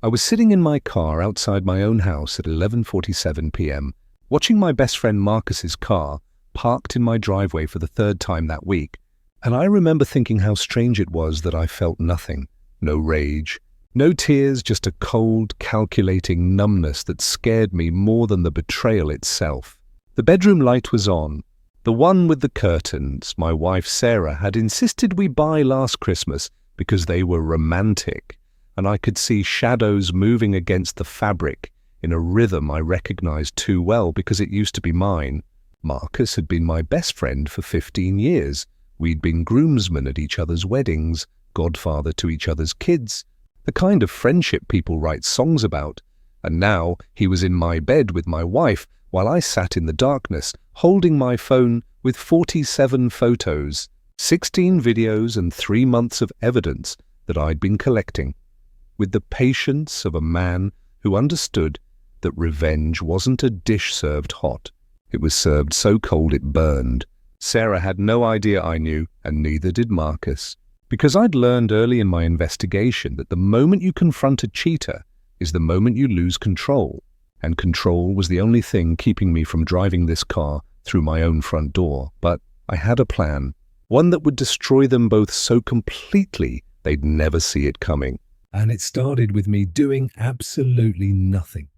I was sitting in my car outside my own house at 11:47 p.m., watching my best friend Marcus's car parked in my driveway for the third time that week, and I remember thinking how strange it was that I felt nothing. No rage, no tears, just a cold, calculating numbness that scared me more than the betrayal itself. The bedroom light was on, the one with the curtains my wife Sarah had insisted we buy last Christmas because they were romantic, and I could see shadows moving against the fabric in a rhythm I recognized too well because it used to be mine. Marcus had been my best friend for 15 years. We'd been groomsmen at each other's weddings, godfather to each other's kids, the kind of friendship people write songs about. And now he was in my bed with my wife while I sat in the darkness, holding my phone with 47 photos, 16 videos and 3 months of evidence that I'd been collecting, with the patience of a man who understood that revenge wasn't a dish served hot. It was served so cold it burned. Sarah had no idea I knew, and neither did Marcus, because I'd learned early in my investigation that the moment you confront a cheater is the moment you lose control, and control was the only thing keeping me from driving this car through my own front door. But I had a plan, one that would destroy them both so completely they'd never see it coming. And it started with me doing absolutely nothing.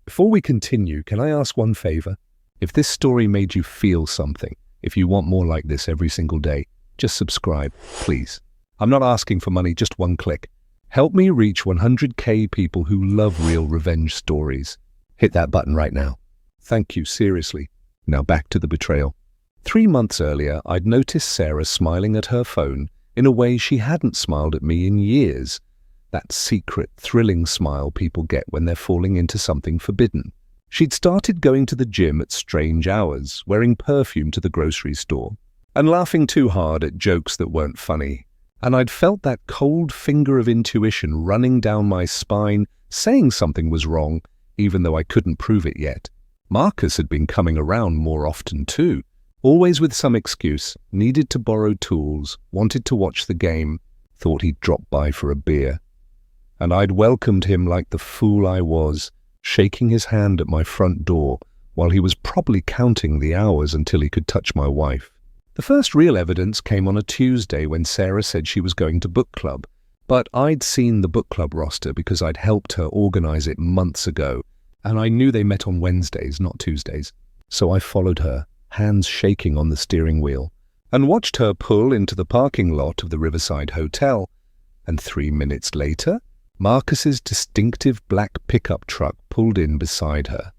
Before we continue, can I ask one favor? If this story made you feel something, if you want more like this every single day, just subscribe, please. I'm not asking for money, just one click. Help me reach 100K people who love real revenge stories. Hit that button right now. Thank you, seriously. Now back to the betrayal. 3 months earlier, I'd noticed Sarah smiling at her phone in a way she hadn't smiled at me in years. That secret, thrilling smile people get when they're falling into something forbidden. She'd started going to the gym at strange hours, wearing perfume to the grocery store, and laughing too hard at jokes that weren't funny. And I'd felt that cold finger of intuition running down my spine, saying something was wrong, even though I couldn't prove it yet. Marcus had been coming around more often too, always with some excuse, needed to borrow tools, wanted to watch the game, thought he'd drop by for a beer. And I'd welcomed him like the fool I was, shaking his hand at my front door while he was probably counting the hours until he could touch my wife. The first real evidence came on a Tuesday when Sarah said she was going to book club, but I'd seen the book club roster because I'd helped her organize it months ago, and I knew they met on Wednesdays, not Tuesdays. So I followed her, hands shaking on the steering wheel, and watched her pull into the parking lot of the Riverside Hotel, and 3 minutes later, Marcus's distinctive black pickup truck pulled in beside her.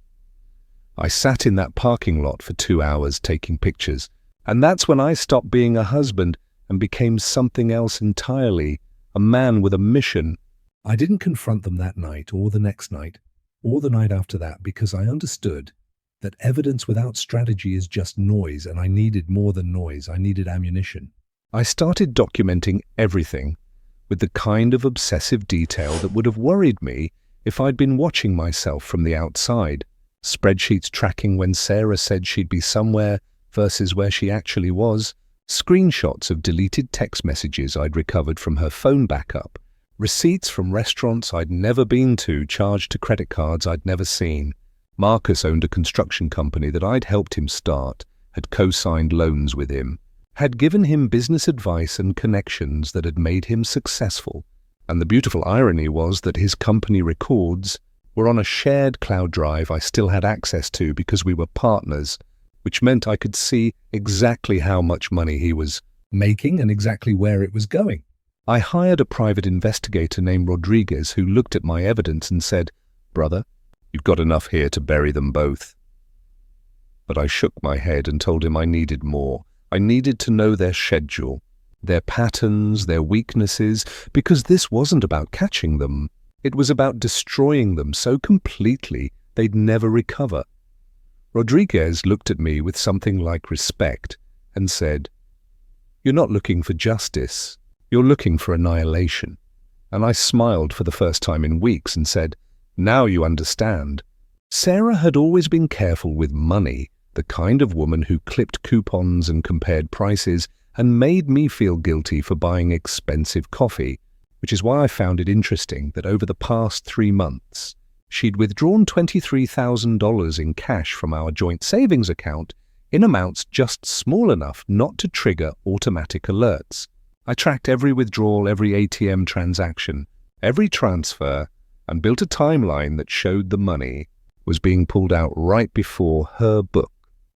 I sat in that parking lot for 2 hours taking pictures, and that's when I stopped being a husband and became something else entirely, a man with a mission. I didn't confront them that night or the next night or the night after that because I understood that evidence without strategy is just noise, and I needed more than noise. I needed ammunition. I started documenting everything with the kind of obsessive detail that would have worried me if I'd been watching myself from the outside. Spreadsheets tracking when Sarah said she'd be somewhere versus where she actually was, screenshots of deleted text messages I'd recovered from her phone backup, receipts from restaurants I'd never been to charged to credit cards I'd never seen. Marcus owned a construction company that I'd helped him start, had co-signed loans with him, had given him business advice and connections that had made him successful. And the beautiful irony was that his company records were on a shared cloud drive I still had access to because we were partners, which meant I could see exactly how much money he was making and exactly where it was going. I hired a private investigator named Rodriguez who looked at my evidence and said, "Brother, you've got enough here to bury them both." But I shook my head and told him I needed more. I needed to know their schedule, their patterns, their weaknesses, because this wasn't about catching them. It was about destroying them so completely they'd never recover. Rodriguez looked at me with something like respect and said, "You're not looking for justice, you're looking for annihilation." And I smiled for the first time in weeks and said, "Now you understand." Sarah had always been careful with money, the kind of woman who clipped coupons and compared prices and made me feel guilty for buying expensive coffee. which is why I found it interesting that over the past 3 months, she'd withdrawn $23,000 in cash from our joint savings account in amounts just small enough not to trigger automatic alerts. I tracked every withdrawal, every ATM transaction, every transfer, and built a timeline that showed the money was being pulled out right before her book,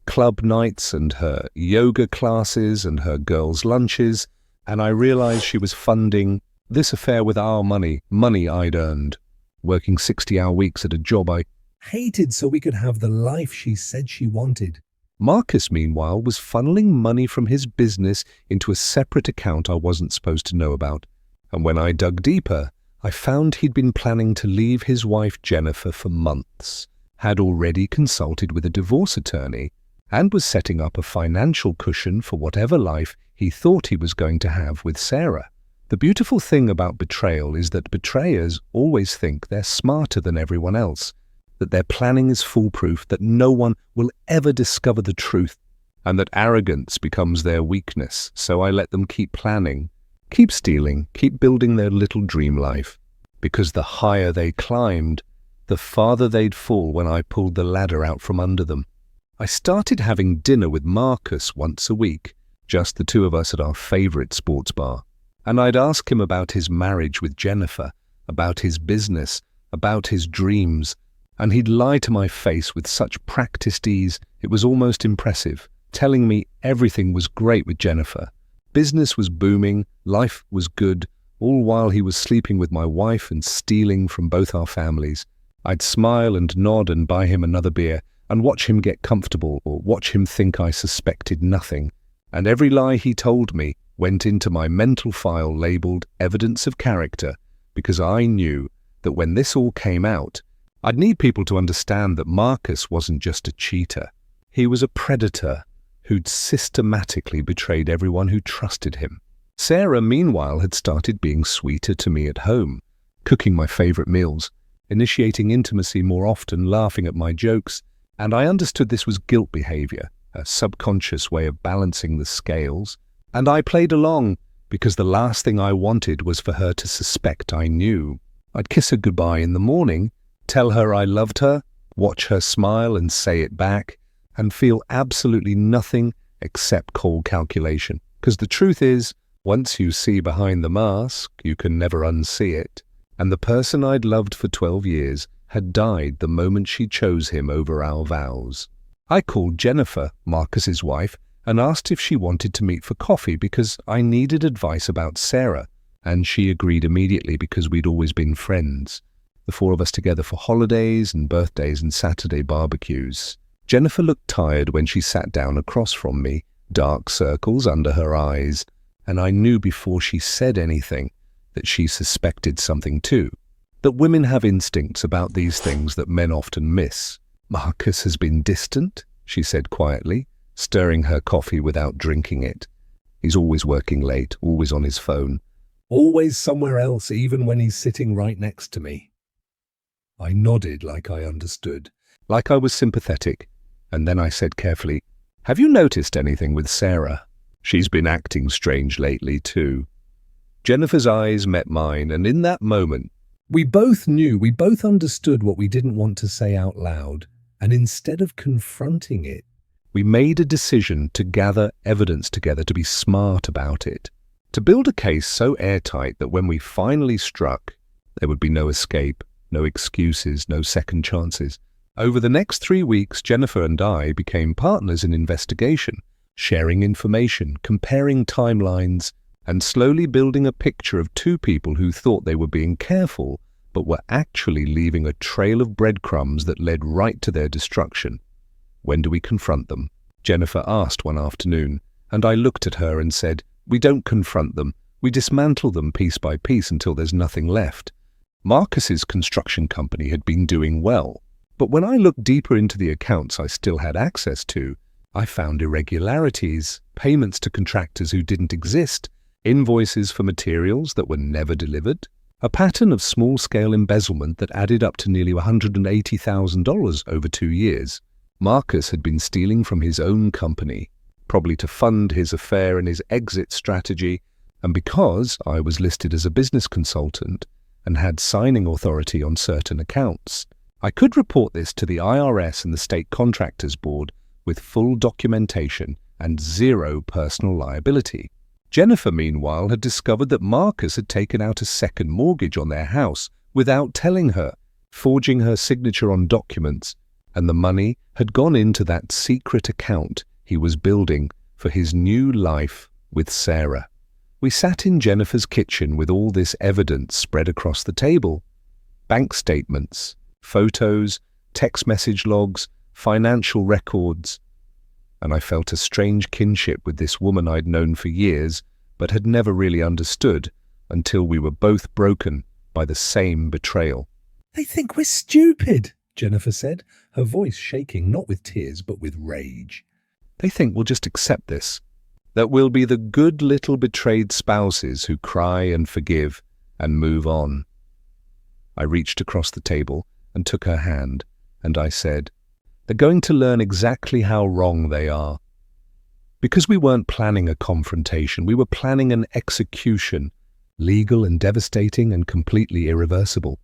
club nights and her yoga classes and her girls' lunches, and I realized she was funding this affair with our money I'd earned, working 60-hour weeks at a job I hated so we could have the life she said she wanted. Marcus, meanwhile, was funneling money from his business into a separate account I wasn't supposed to know about, and when I dug deeper, I found he'd been planning to leave his wife Jennifer for months, had already consulted with a divorce attorney, and was setting up a financial cushion for whatever life he thought he was going to have with Sarah. The beautiful thing about betrayal is that betrayers always think they're smarter than everyone else, that their planning is foolproof, that no one will ever discover the truth, and that arrogance becomes their weakness. So I let them keep planning, keep stealing, keep building their little dream life, because the higher they climbed, the farther they'd fall when I pulled the ladder out from under them. I started having dinner with Marcus once a week, just the two of us at our favorite sports bar, and I'd ask him about his marriage with Jennifer, about his business, about his dreams, and he'd lie to my face with such practiced ease it was almost impressive, telling me everything was great with Jennifer. Business was booming, life was good, all while he was sleeping with my wife and stealing from both our families. I'd smile and nod and buy him another beer and watch him get comfortable or watch him think I suspected nothing. And every lie he told me went into my mental file labeled evidence of character, because I knew that when this all came out, I'd need people to understand that Marcus wasn't just a cheater. He was a predator who'd systematically betrayed everyone who trusted him. Sarah, meanwhile, had started being sweeter to me at home, cooking my favorite meals, initiating intimacy more often, laughing at my jokes, and I understood this was guilt behavior, a subconscious way of balancing the scales, and I played along because the last thing I wanted was for her to suspect I knew. I'd kiss her goodbye in the morning, tell her I loved her, watch her smile and say it back, and feel absolutely nothing except cold calculation. Because the truth is, once you see behind the mask, you can never unsee it. And the person I'd loved for 12 years had died the moment she chose him over our vows. I called Jennifer, Marcus's wife, and asked if she wanted to meet for coffee because I needed advice about Sarah, and she agreed immediately because we'd always been friends. The four of us together for holidays and birthdays and Saturday barbecues. Jennifer looked tired when she sat down across from me, dark circles under her eyes, and I knew before she said anything that she suspected something too, that women have instincts about these things that men often miss. Marcus has been distant, she said quietly, stirring her coffee without drinking it. He's always working late, always on his phone, always somewhere else, even when he's sitting right next to me. I nodded like I understood, like I was sympathetic, and then I said carefully, "Have you noticed anything with Sarah? She's been acting strange lately too." Jennifer's eyes met mine, and in that moment, we both knew, we both understood what we didn't want to say out loud, and instead of confronting it, we made a decision to gather evidence together, to be smart about it, to build a case so airtight that when we finally struck, there would be no escape, no excuses, no second chances. Over the next 3 weeks, Jennifer and I became partners in investigation, sharing information, comparing timelines, and slowly building a picture of two people who thought they were being careful, but were actually leaving a trail of breadcrumbs that led right to their destruction. "When do we confront them?" Jennifer asked one afternoon, and I looked at her and said, "We don't confront them. We dismantle them piece by piece until there's nothing left." Marcus's construction company had been doing well, but when I looked deeper into the accounts I still had access to, I found irregularities, payments to contractors who didn't exist, invoices for materials that were never delivered, a pattern of small-scale embezzlement that added up to nearly $180,000 over 2 years. Marcus had been stealing from his own company, probably to fund his affair and his exit strategy, And because I was listed as a business consultant and had signing authority on certain accounts, I could report this to the IRS and the State Contractors Board with full documentation and zero personal liability. Jennifer, meanwhile, had discovered that Marcus had taken out a second mortgage on their house without telling her, forging her signature on documents, and the money had gone into that secret account he was building for his new life with Sarah. We sat in Jennifer's kitchen with all this evidence spread across the table. Bank statements, photos, text message logs, financial records. And I felt a strange kinship with this woman I'd known for years, but had never really understood until we were both broken by the same betrayal. "They think we're stupid," Jennifer said, her voice shaking not with tears but with rage. They think we'll just accept this, that we'll be the good little betrayed spouses who cry and forgive and move on. I reached across the table and took her hand, and I said, "They're going to learn exactly how wrong they are." Because we weren't planning a confrontation, we were planning an execution, legal and devastating and completely irreversible.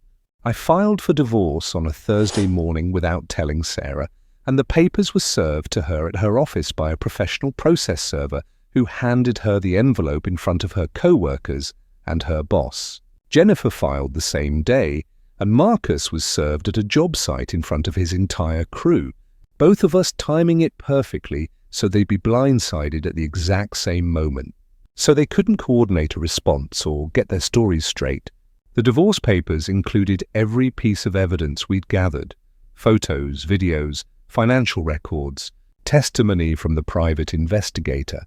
I filed for divorce on a Thursday morning without telling Sarah, and the papers were served to her at her office by a professional process server who handed her the envelope in front of her co-workers and her boss. Jennifer filed the same day, and Marcus was served at a job site in front of his entire crew, both of us timing it perfectly so they'd be blindsided at the exact same moment. So they couldn't coordinate a response or get their stories straight. The divorce papers included every piece of evidence we'd gathered: photos, videos, financial records, testimony from the private investigator.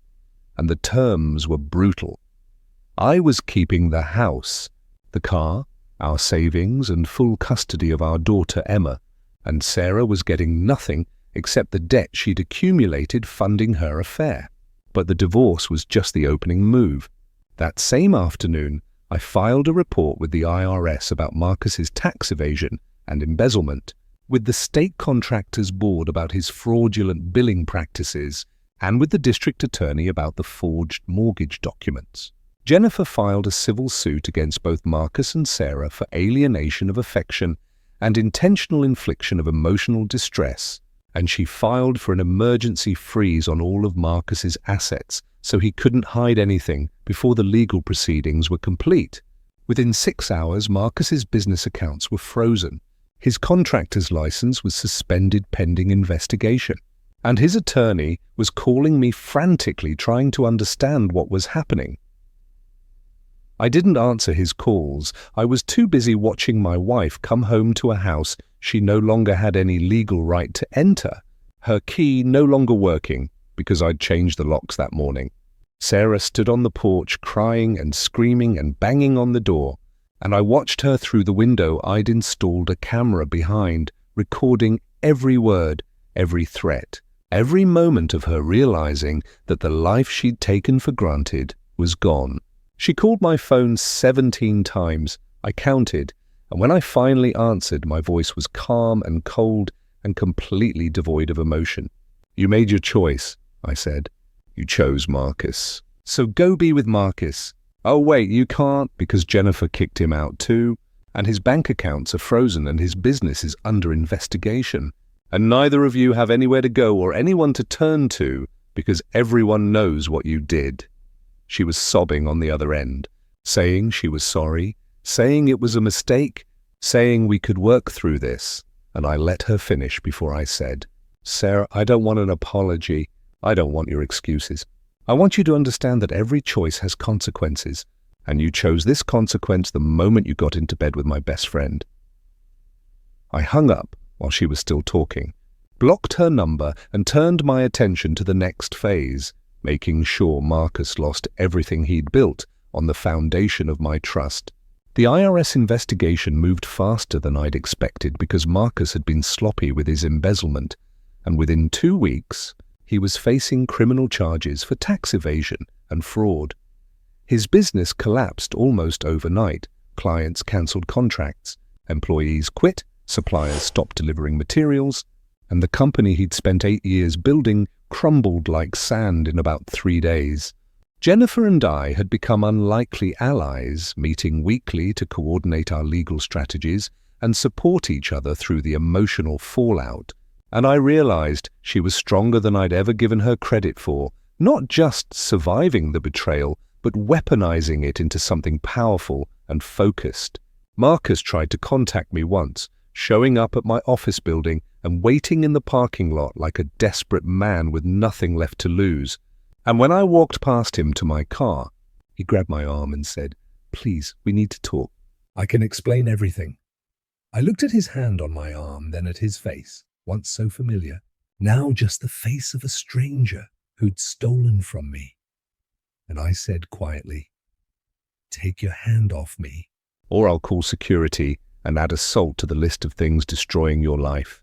And the terms were brutal. I was keeping the house, the car, our savings, and full custody of our daughter Emma, and Sarah was getting nothing except the debt she'd accumulated funding her affair. But the divorce was just the opening move. That same afternoon, I filed a report with the IRS about Marcus's tax evasion and embezzlement, with the State Contractors Board about his fraudulent billing practices, and with the district attorney about the forged mortgage documents. Jennifer filed a civil suit against both Marcus and Sarah for alienation of affection and intentional infliction of emotional distress, and she filed for an emergency freeze on all of Marcus's assets so he couldn't hide anything before the legal proceedings were complete. Within 6 hours, Marcus's business accounts were frozen. His contractor's license was suspended pending investigation, and his attorney was calling me frantically trying to understand what was happening. I didn't answer his calls. I was too busy watching my wife come home to a house she no longer had any legal right to enter, her key no longer working because I'd changed the locks that morning. Sarah stood on the porch crying and screaming and banging on the door, and I watched her through the window I'd installed a camera behind, recording every word, every threat, every moment of her realizing that the life she'd taken for granted was gone. She called my phone 17 times. I counted, and when I finally answered, my voice was calm and cold and completely devoid of emotion. "You made your choice," I said. "You chose Marcus. So go be with Marcus." "Oh wait, you can't," because Jennifer kicked him out too, and his bank accounts are frozen and his business is under investigation. And neither of you have anywhere to go or anyone to turn to because everyone knows what you did. She was sobbing on the other end, saying she was sorry, saying it was a mistake, saying we could work through this, and I let her finish before I said, "Sarah, I don't want an apology. I don't want your excuses. I want you to understand that every choice has consequences, and you chose this consequence the moment you got into bed with my best friend." I hung up while she was still talking, blocked her number, and turned my attention to the next phase, making sure Marcus lost everything he'd built on the foundation of my trust. The IRS investigation moved faster than I'd expected because Marcus had been sloppy with his embezzlement, and within 2 weeks, he was facing criminal charges for tax evasion and fraud. His business collapsed almost overnight. Clients cancelled contracts, employees quit, suppliers stopped delivering materials, and the company he'd spent 8 years building crumbled like sand in about 3 days. Jennifer and I had become unlikely allies, meeting weekly to coordinate our legal strategies and support each other through the emotional fallout. And I realized she was stronger than I'd ever given her credit for, not just surviving the betrayal, but weaponizing it into something powerful and focused. Marcus tried to contact me once, showing up at my office building and waiting in the parking lot like a desperate man with nothing left to lose. And when I walked past him to my car, he grabbed my arm and said, "Please, we need to talk." I can explain everything. I looked at his hand on my arm, then at his face, once so familiar, now just the face of a stranger who'd stolen from me. And I said quietly, "Take your hand off me, Or I'll call security and add assault to the list of things destroying your life."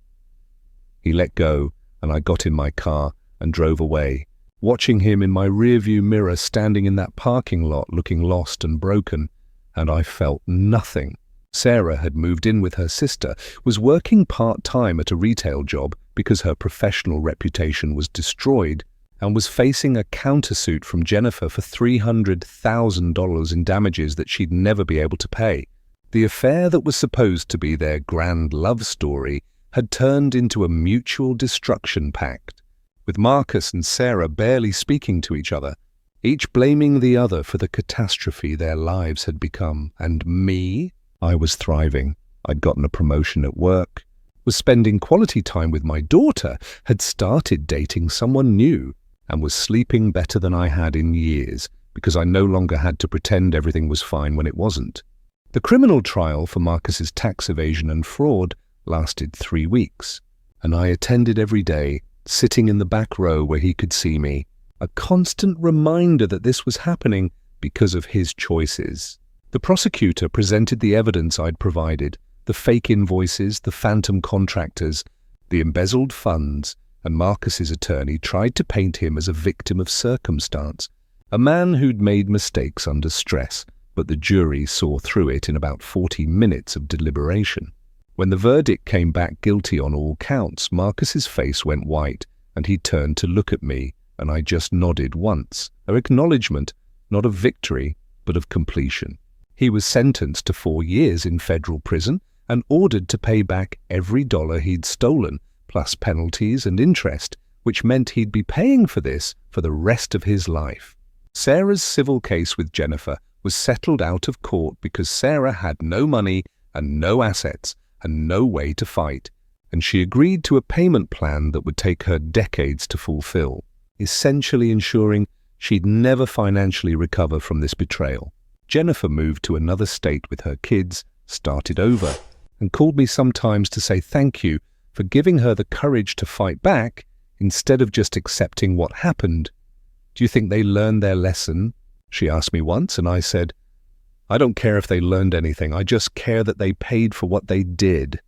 He let go, and I got in my car and drove away, watching him in my rearview mirror standing in that parking lot looking lost and broken, and I felt nothing. Sarah had moved in with her sister, was working part-time at a retail job because her professional reputation was destroyed, and was facing a countersuit from Jennifer for $300,000 in damages that she'd never be able to pay. The affair that was supposed to be their grand love story had turned into a mutual destruction pact, with Marcus and Sarah barely speaking to each other, each blaming the other for the catastrophe their lives had become. And me? I was thriving. I'd gotten a promotion at work, was spending quality time with my daughter, had started dating someone new, and was sleeping better than I had in years because I no longer had to pretend everything was fine when it wasn't. The criminal trial for Marcus's tax evasion and fraud lasted 3 weeks, and I attended every day, sitting in the back row where he could see me, a constant reminder that this was happening because of his choices. The prosecutor presented the evidence I'd provided, the fake invoices, the phantom contractors, the embezzled funds, and Marcus's attorney tried to paint him as a victim of circumstance, a man who'd made mistakes under stress, but the jury saw through it in about 40 minutes of deliberation. When the verdict came back guilty on all counts, Marcus's face went white, and he turned to look at me, and I just nodded once, an acknowledgement, not of victory, but of completion. He was sentenced to 4 years in federal prison and ordered to pay back every dollar he'd stolen, plus penalties and interest, which meant he'd be paying for this for the rest of his life. Sarah's civil case with Jennifer was settled out of court because Sarah had no money and no assets and no way to fight, and she agreed to a payment plan that would take her decades to fulfill, essentially ensuring she'd never financially recover from this betrayal. Jennifer moved to another state with her kids, started over, and called me sometimes to say thank you for giving her the courage to fight back instead of just accepting what happened. "Do you think they learned their lesson?" she asked me once, and I said, "I don't care if they learned anything, I just care that they paid for what they did."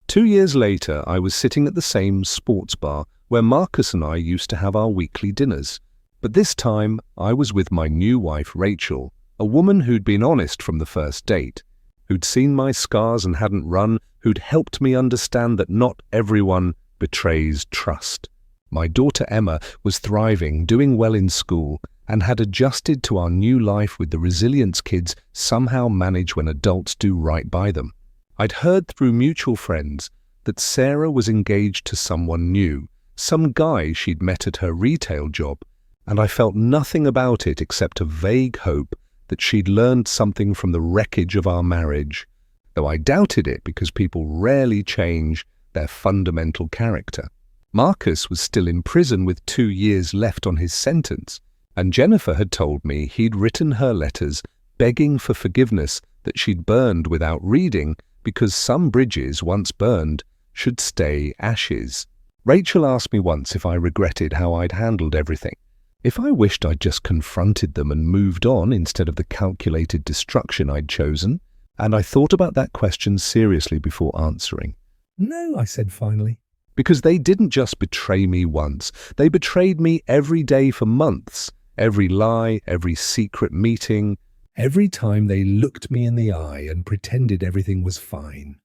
2 years later, I was sitting at the same sports bar where Marcus and I used to have our weekly dinners. But this time, I was with my new wife, Rachel, a woman who'd been honest from the first date, who'd seen my scars and hadn't run, who'd helped me understand that not everyone betrays trust. My daughter Emma was thriving, doing well in school, and had adjusted to our new life with the resilience kids somehow manage when adults do right by them. I'd heard through mutual friends that Sarah was engaged to someone new, some guy she'd met at her retail job, and I felt nothing about it except a vague hope that she'd learned something from the wreckage of our marriage, though I doubted it because people rarely change their fundamental character. Marcus was still in prison with 2 years left on his sentence, and Jennifer had told me he'd written her letters begging for forgiveness that she'd burned without reading because some bridges, once burned, should stay ashes. Rachel asked me once if I regretted how I'd handled everything, if I wished I'd just confronted them and moved on instead of the calculated destruction I'd chosen, and I thought about that question seriously before answering. "No," I said finally. Because they didn't just betray me once, they betrayed me every day for months, every lie, every secret meeting, Every time they looked me in the eye and pretended everything was fine.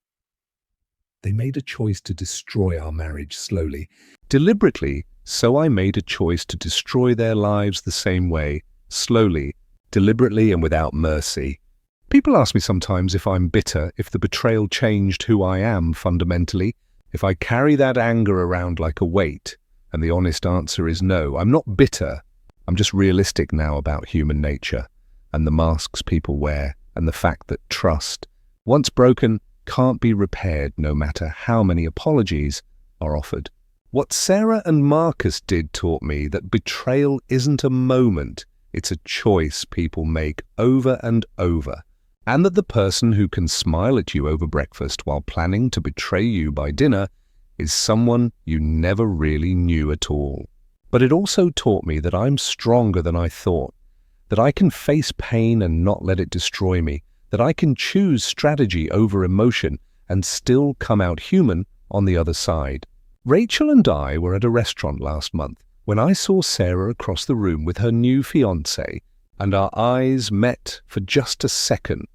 They made a choice to destroy our marriage slowly. deliberately, so I made a choice to destroy their lives the same way, slowly, deliberately and without mercy. People ask me sometimes if I'm bitter, if the betrayal changed who I am fundamentally, if I carry that anger around like a weight, and the honest answer is no. I'm not bitter. I'm just realistic now about human nature and the masks people wear and the fact that trust, once broken, can't be repaired no matter how many apologies are offered. What Sarah and Marcus did taught me that betrayal isn't a moment, it's a choice people make over and over, and that the person who can smile at you over breakfast while planning to betray you by dinner is someone you never really knew at all. But it also taught me that I'm stronger than I thought, that I can face pain and not let it destroy me, that I can choose strategy over emotion and still come out human on the other side. Rachel and I were at a restaurant last month when I saw Sarah across the room with her new fiancé, and our eyes met for just a second,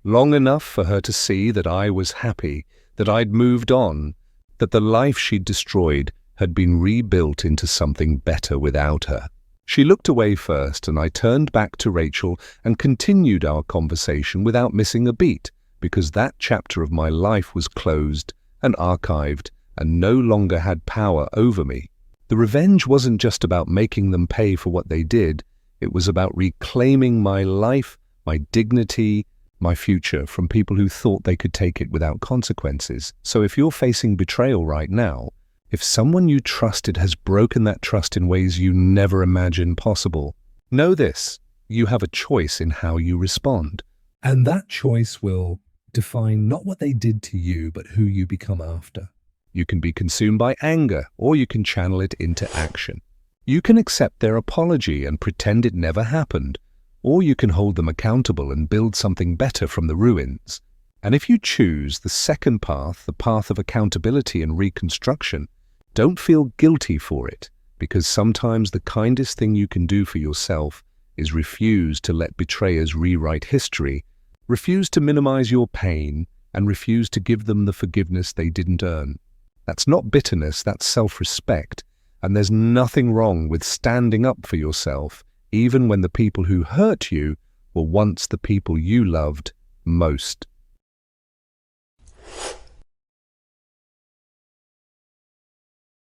long enough for her to see that I was happy, that I'd moved on, that the life she'd destroyed had been rebuilt into something better without her. She looked away first, and I turned back to Rachel and continued our conversation without missing a beat, because that chapter of my life was closed and archived and no longer had power over me. The revenge wasn't just about making them pay for what they did, it was about reclaiming my life, my dignity, my future from people who thought they could take it without consequences. So if you're facing betrayal right now, if someone you trusted has broken that trust in ways you never imagined possible, know this: you have a choice in how you respond. And that choice will define not what they did to you, but who you become after. You can be consumed by anger, or you can channel it into action. You can accept their apology and pretend it never happened, or you can hold them accountable and build something better from the ruins. And if you choose the second path, the path of accountability and reconstruction, don't feel guilty for it, because sometimes the kindest thing you can do for yourself is refuse to let betrayers rewrite history, refuse to minimize your pain, and refuse to give them the forgiveness they didn't earn. That's not bitterness, that's self-respect, and there's nothing wrong with standing up for yourself, even when the people who hurt you were once the people you loved most.